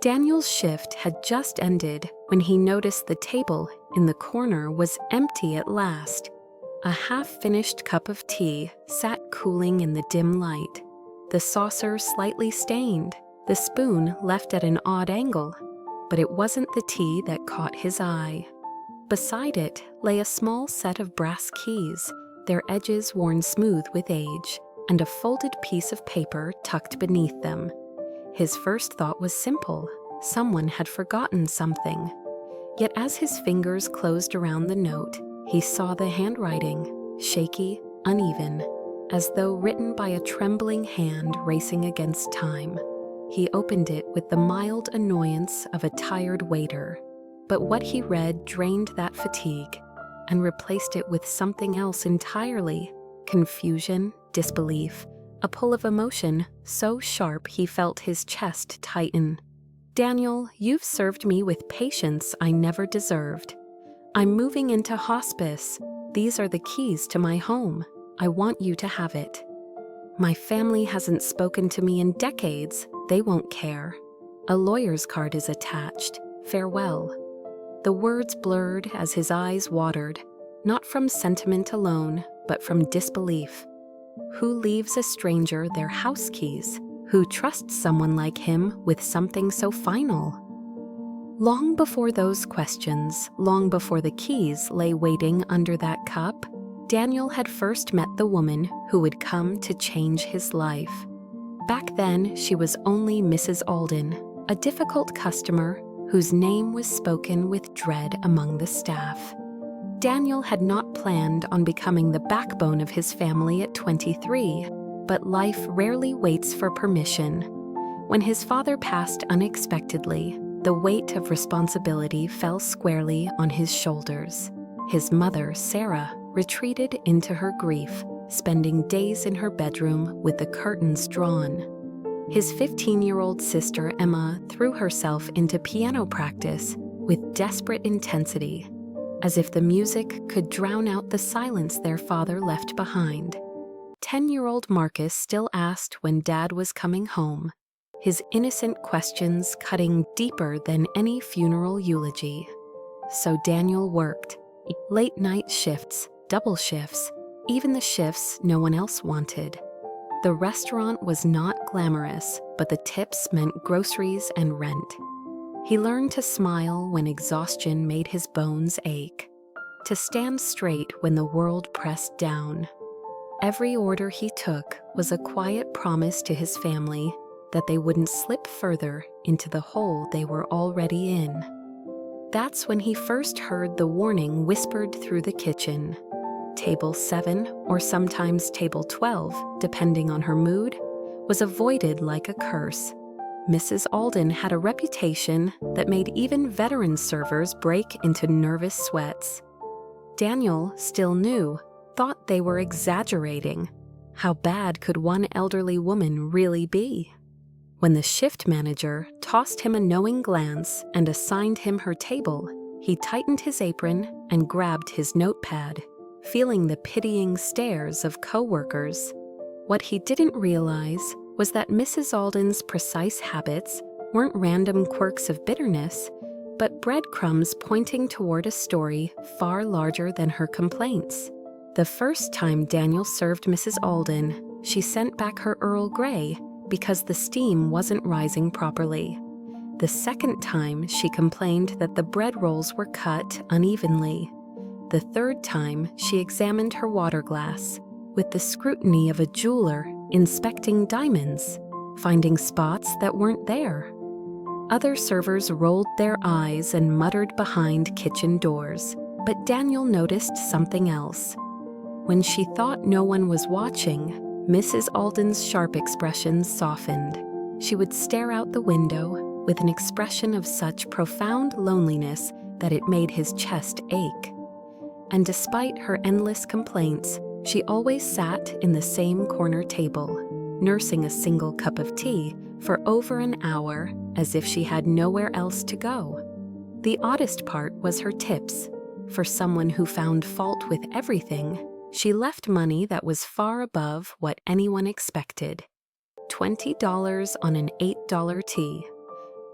Daniel's shift had just ended when he noticed the table in the corner was empty at last. A half-finished cup of tea sat cooling in the dim light, the saucer slightly stained, the spoon left at an odd angle. But it wasn't the tea that caught his eye. Beside it lay a small set of brass keys, their edges worn smooth with age, and a folded piece of paper tucked beneath them. His first thought was simple. Someone had forgotten something. Yet as his fingers closed around the note, he saw the handwriting, shaky, uneven, as though written by a trembling hand racing against time. He opened it with the mild annoyance of a tired waiter. But what he read drained that fatigue and replaced it with something else entirely: confusion, disbelief, a pull of emotion so sharp he felt his chest tighten. "Daniel, you've served me with patience I never deserved. I'm moving into hospice. These are the keys to my home. I want you to have it. My family hasn't spoken to me in decades. They won't care. A lawyer's card is attached. Farewell." The words blurred as his eyes watered, not from sentiment alone, but from disbelief. Who leaves a stranger their house keys? Who trusts someone like him with something so final? Long before those questions, long before the keys lay waiting under that cup, Daniel had first met the woman who would come to change his life. Back then, she was only Mrs. Alden, a difficult customer whose name was spoken with dread among the staff. Daniel had not planned on becoming the backbone of his family at 23, but life rarely waits for permission. When his father passed unexpectedly, the weight of responsibility fell squarely on his shoulders. His mother, Sarah, retreated into her grief, spending days in her bedroom with the curtains drawn. His 15-year-old sister, Emma, threw herself into piano practice with desperate intensity, as if the music could drown out the silence their father left behind. 10-year-old Marcus still asked when Dad was coming home, his innocent questions cutting deeper than any funeral eulogy. So Daniel worked. Late-night shifts, double shifts, even the shifts no one else wanted. The restaurant was not glamorous, but the tips meant groceries and rent. He learned to smile when exhaustion made his bones ache, to stand straight when the world pressed down. Every order he took was a quiet promise to his family that they wouldn't slip further into the hole they were already in. That's when he first heard the warning whispered through the kitchen. Table 7, or sometimes table 12, depending on her mood, was avoided like a curse. Mrs. Alden had a reputation that made even veteran servers break into nervous sweats. Daniel, still new, thought they were exaggerating. How bad could one elderly woman really be? When the shift manager tossed him a knowing glance and assigned him her table, he tightened his apron and grabbed his notepad, feeling the pitying stares of coworkers. What he didn't realize was that Mrs. Alden's precise habits weren't random quirks of bitterness, but breadcrumbs pointing toward a story far larger than her complaints. The first time Daniel served Mrs. Alden, she sent back her Earl Grey because the steam wasn't rising properly. The second time, she complained that the bread rolls were cut unevenly. The third time, she examined her water glass with the scrutiny of a jeweler inspecting diamonds, finding spots that weren't there. Other servers rolled their eyes and muttered behind kitchen doors, but Daniel noticed something else. When she thought no one was watching, Mrs. Alden's sharp expressions softened. She would stare out the window with an expression of such profound loneliness that it made his chest ache. And despite her endless complaints, she always sat in the same corner table, nursing a single cup of tea for over an hour as if she had nowhere else to go. The oddest part was her tips. For someone who found fault with everything, she left money that was far above what anyone expected. $20 on an $8 tea.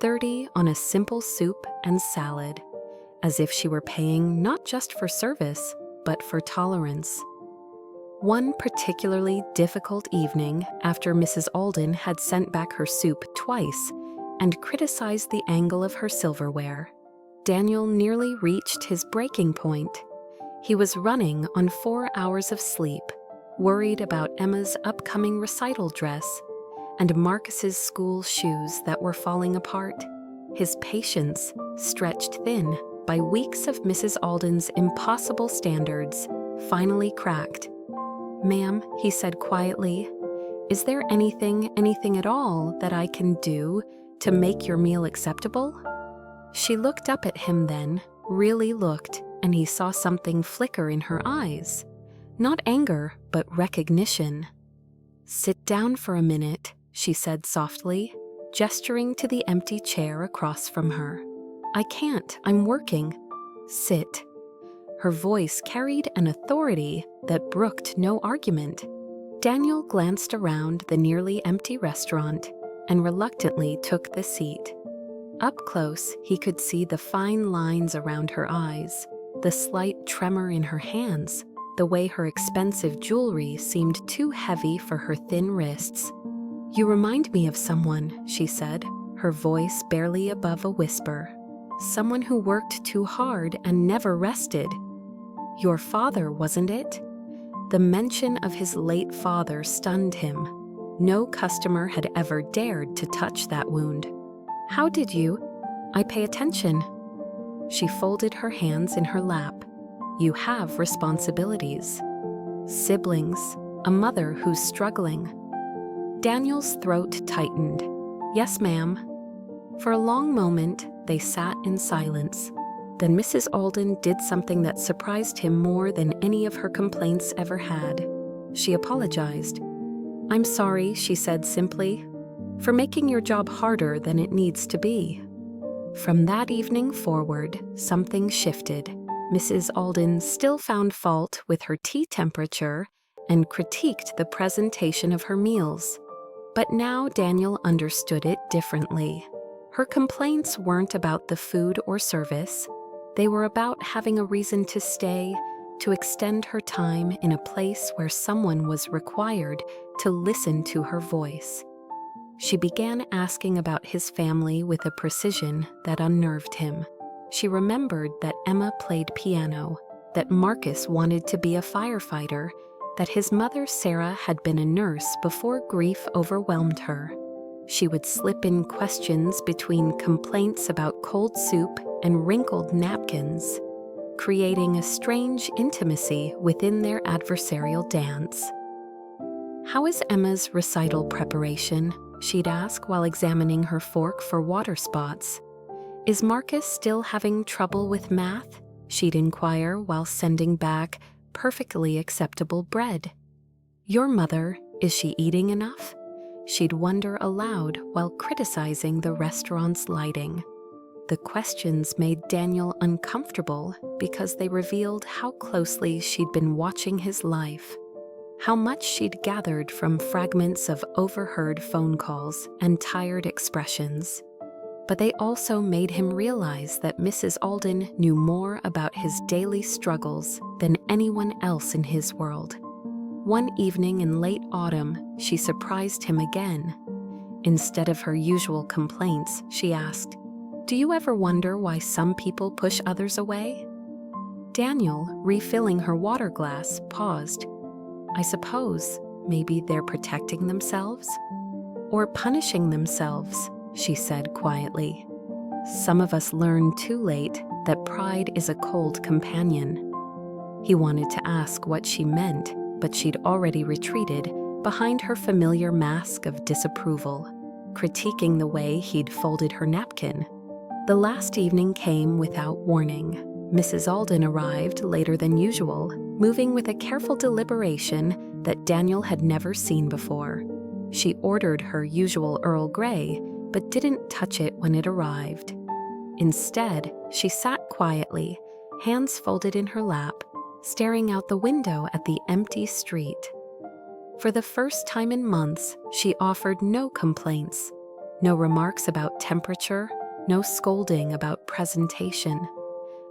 $30 on a simple soup and salad, as if she were paying not just for service, but for tolerance. One particularly difficult evening, after Mrs. Alden had sent back her soup twice and criticized the angle of her silverware, Daniel nearly reached his breaking point. He was running on 4 hours of sleep, worried about Emma's upcoming recital dress and Marcus's school shoes that were falling apart. His patience, stretched thin by weeks of Mrs. Alden's impossible standards, finally cracked. "Ma'am," he said quietly, "is there anything at all that I can do to make your meal acceptable?" She looked up at him then, really looked, and he saw something flicker in her eyes. Not anger, but recognition. "Sit down for a minute," she said softly, gesturing to the empty chair across from her. "I can't, I'm working." "Sit." Her voice carried an authority that brooked no argument. Daniel glanced around the nearly empty restaurant and reluctantly took the seat. Up close, he could see the fine lines around her eyes, the slight tremor in her hands, the way her expensive jewelry seemed too heavy for her thin wrists. "You remind me of someone," she said, her voice barely above a whisper. "Someone who worked too hard and never rested." "Your father, wasn't it?" The mention of his late father stunned him. No customer had ever dared to touch that wound. "How did you? I pay attention." She folded her hands in her lap. "You have responsibilities. Siblings, a mother who's struggling." Daniel's throat tightened. "Yes, ma'am." For a long moment, they sat in silence. Then Mrs. Alden did something that surprised him more than any of her complaints ever had. She apologized. "I'm sorry," she said simply, "for making your job harder than it needs to be." From that evening forward, something shifted. Mrs. Alden still found fault with her tea temperature and critiqued the presentation of her meals. But now Daniel understood it differently. Her complaints weren't about the food or service. They were about having a reason to stay, to extend her time in a place where someone was required to listen to her voice. She began asking about his family with a precision that unnerved him. She remembered that Emma played piano, that Marcus wanted to be a firefighter, that his mother Sarah had been a nurse before grief overwhelmed her. She would slip in questions between complaints about cold soup and wrinkled napkins, creating a strange intimacy within their adversarial dance. "How is Emma's recital preparation?" she'd ask while examining her fork for water spots. "Is Marcus still having trouble with math?" she'd inquire while sending back perfectly acceptable bread. "Your mother, is she eating enough?" she'd wonder aloud while criticizing the restaurant's lighting. The questions made Daniel uncomfortable because they revealed how closely she'd been watching his life, how much she'd gathered from fragments of overheard phone calls and tired expressions. But they also made him realize that Mrs. Alden knew more about his daily struggles than anyone else in his world. One evening in late autumn, she surprised him again. Instead of her usual complaints, she asked, "Do you ever wonder why some people push others away?" Daniel, refilling her water glass, paused. "I suppose maybe they're protecting themselves? Or punishing themselves," she said quietly. "Some of us learn too late that pride is a cold companion." He wanted to ask what she meant, but she'd already retreated behind her familiar mask of disapproval, critiquing the way he'd folded her napkin. The last evening came without warning. Mrs. Alden arrived later than usual, moving with a careful deliberation that Daniel had never seen before. She ordered her usual Earl Grey, but didn't touch it when it arrived. Instead, she sat quietly, hands folded in her lap, staring out the window at the empty street. For the first time in months, she offered no complaints. No remarks about temperature, no scolding about presentation,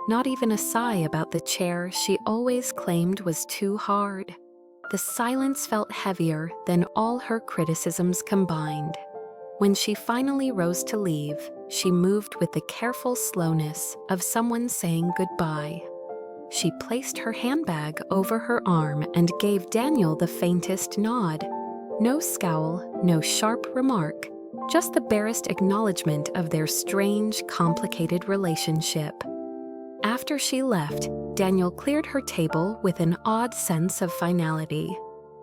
not even a sigh about the chair she always claimed was too hard. The silence felt heavier than all her criticisms combined. When she finally rose to leave, she moved with the careful slowness of someone saying goodbye. She placed her handbag over her arm and gave Daniel the faintest nod. No scowl, no sharp remark, just the barest acknowledgement of their strange, complicated relationship. After she left, Daniel cleared her table with an odd sense of finality.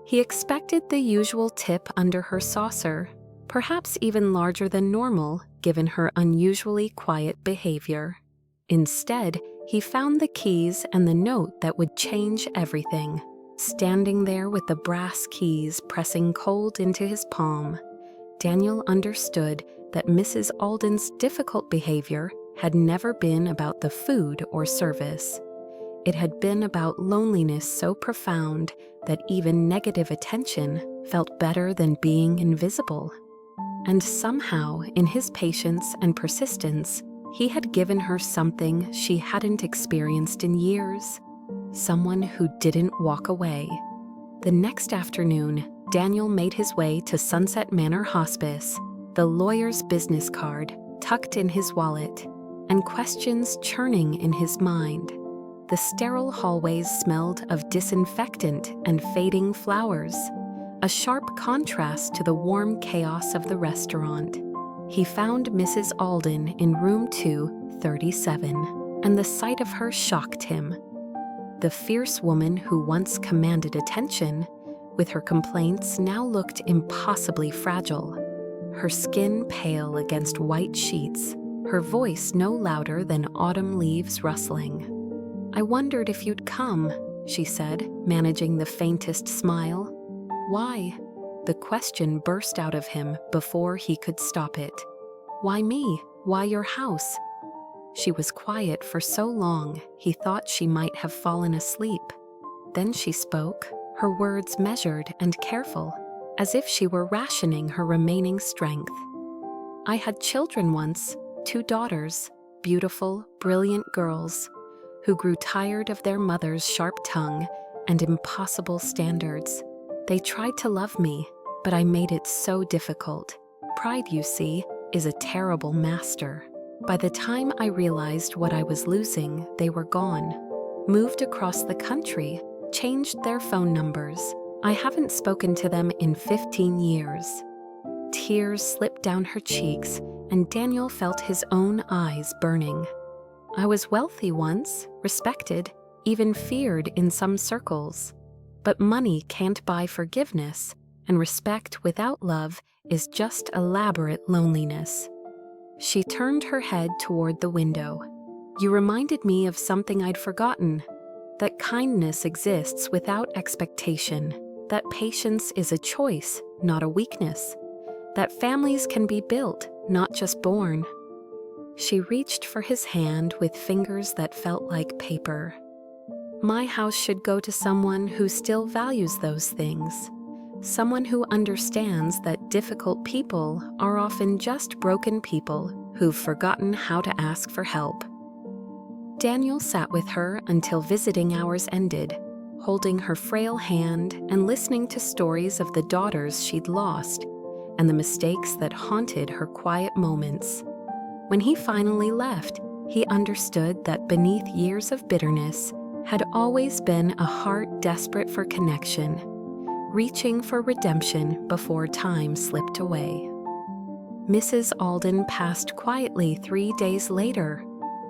He expected the usual tip under her saucer, perhaps even larger than normal, given her unusually quiet behavior. Instead, he found the keys and the note that would change everything, standing there with the brass keys pressing cold into his palm. Daniel understood that Mrs. Alden's difficult behavior had never been about the food or service. It had been about loneliness so profound that even negative attention felt better than being invisible. And somehow, in his patience and persistence, he had given her something she hadn't experienced in years, someone who didn't walk away. The next afternoon, Daniel made his way to Sunset Manor Hospice, the lawyer's business card tucked in his wallet, and questions churning in his mind. The sterile hallways smelled of disinfectant and fading flowers, a sharp contrast to the warm chaos of the restaurant. He found Mrs. Alden in room 237, and the sight of her shocked him. The fierce woman who once commanded attention, with her complaints now looked impossibly fragile. Her skin pale against white sheets, her voice no louder than autumn leaves rustling. "I wondered if you'd come," she said, managing the faintest smile. "Why?" The question burst out of him before he could stop it. "Why me? Why your house?" She was quiet for so long, he thought she might have fallen asleep. Then she spoke, her words measured and careful, as if she were rationing her remaining strength. "I had children once, 2 daughters, beautiful, brilliant girls, who grew tired of their mother's sharp tongue and impossible standards. They tried to love me, but I made it so difficult. Pride, you see, is a terrible master. By the time I realized what I was losing, they were gone. Moved across the country, changed their phone numbers. I haven't spoken to them in 15 years. Tears slipped down her cheeks, and Daniel felt his own eyes burning. I was wealthy once, respected, even feared in some circles. But money can't buy forgiveness, and respect without love is just elaborate loneliness." She turned her head toward the window. "You reminded me of something I'd forgotten, that kindness exists without expectation, that patience is a choice, not a weakness, that families can be built, not just born." She reached for his hand with fingers that felt like paper. "My house should go to someone who still values those things. Someone who understands that difficult people are often just broken people who've forgotten how to ask for help." Daniel sat with her until visiting hours ended, holding her frail hand and listening to stories of the daughters she'd lost and the mistakes that haunted her quiet moments. When he finally left, he understood that beneath years of bitterness had always been a heart desperate for connection, reaching for redemption before time slipped away. Mrs. Alden passed quietly 3 days later.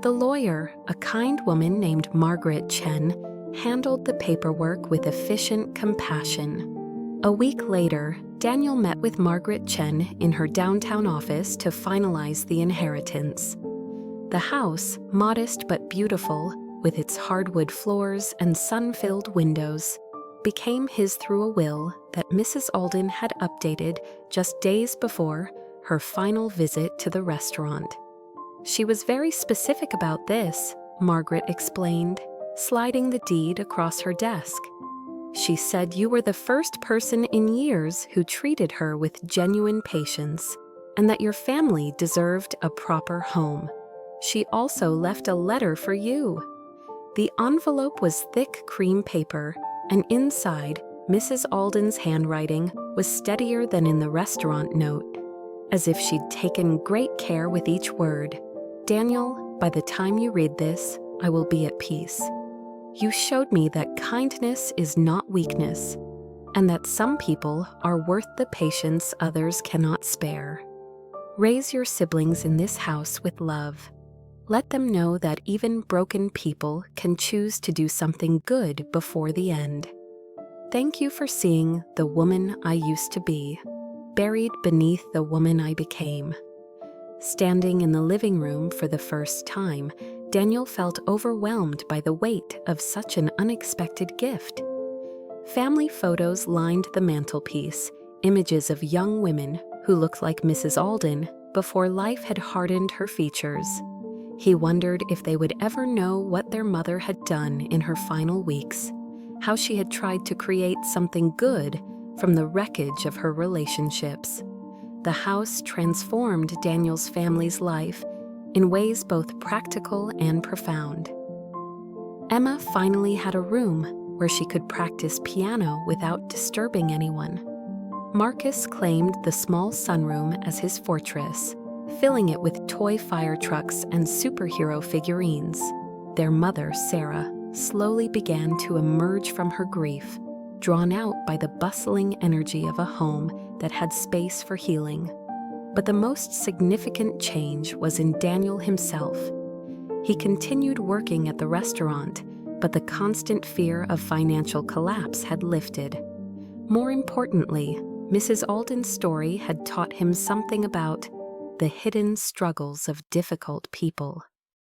The lawyer, a kind woman named Margaret Chen, handled the paperwork with efficient compassion. A week later, Daniel met with Margaret Chen in her downtown office to finalize the inheritance. The house, modest but beautiful, with its hardwood floors and sun-filled windows, became his through a will that Mrs. Alden had updated just days before her final visit to the restaurant. She was very specific about this, Margaret explained, sliding the deed across her desk. She said you were the first person in years who treated her with genuine patience, and that your family deserved a proper home. She also left a letter for you. The envelope was thick cream paper, and inside, Mrs. Alden's handwriting was steadier than in the restaurant note, as if she'd taken great care with each word. Daniel, by the time you read this, I will be at peace. You showed me that kindness is not weakness, and that some people are worth the patience others cannot spare. Raise your siblings in this house with love. Let them know that even broken people can choose to do something good before the end. Thank you for seeing the woman I used to be, buried beneath the woman I became. Standing in the living room for the first time, Daniel felt overwhelmed by the weight of such an unexpected gift. Family photos lined the mantelpiece, images of young women who looked like Mrs. Alden before life had hardened her features. He wondered if they would ever know what their mother had done in her final weeks, how she had tried to create something good from the wreckage of her relationships. The house transformed Daniel's family's life in ways both practical and profound. Emma finally had a room where she could practice piano without disturbing anyone. Marcus claimed the small sunroom as his fortress, filling it with toy fire trucks and superhero figurines. Their mother, Sarah, slowly began to emerge from her grief, drawn out by the bustling energy of a home that had space for healing. But the most significant change was in Daniel himself. He continued working at the restaurant, but the constant fear of financial collapse had lifted. More importantly, Mrs. Alden's story had taught him something about the hidden struggles of difficult people.